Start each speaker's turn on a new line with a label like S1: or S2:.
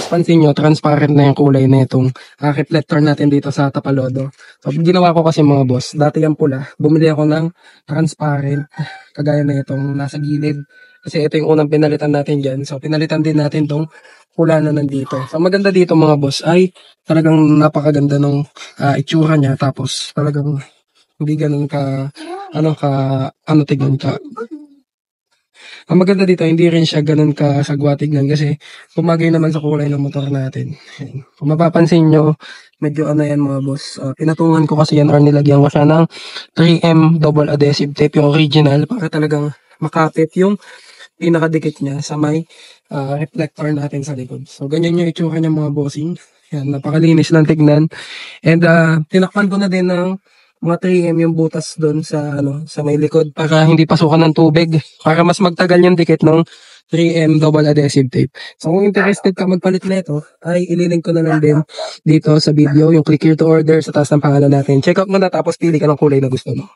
S1: Tapos pansin nyo, transparent na yung kulay na itong reflector natin dito sa Tapalodo. So, ginawa ko kasi mga boss, dati yung pula, bumili ako ng transparent, kagaya na itong nasa gilid. Kasi ito yung unang pinalitan natin dyan. So, pinalitan din natin itong pula na nandito. So, maganda dito mga boss ay talagang napakaganda ng itsura niya. Tapos, talagang hindi ganun tignan ka. Ang maganda dito, hindi rin siya ganun kasagwa tignan kasi pumagay naman sa kulay ng motor natin. Ayan. Kung mapapansin nyo, medyo yan mga boss. Pinatungan ko kasi yan or nilagyan ko siya ng 3M double adhesive tape, yung original, para talagang makapit yung pinakadikit niya sa may reflector natin sa likod. So, ganyan yung itsura niya mga bossing. Yan, napakalinis lang tignan. And tinakpan ko na din ng mga 3M yung butas doon sa may likod para hindi pasukan ng tubig, para mas magtagal yung dikit ng 3M double adhesive tape. So kung interested ka magpalit nito, ay ililink ko na lang din dito sa video yung click here to order sa taas ng pangalan natin. Check out mo na tapos pili ka ng kulay na gusto mo.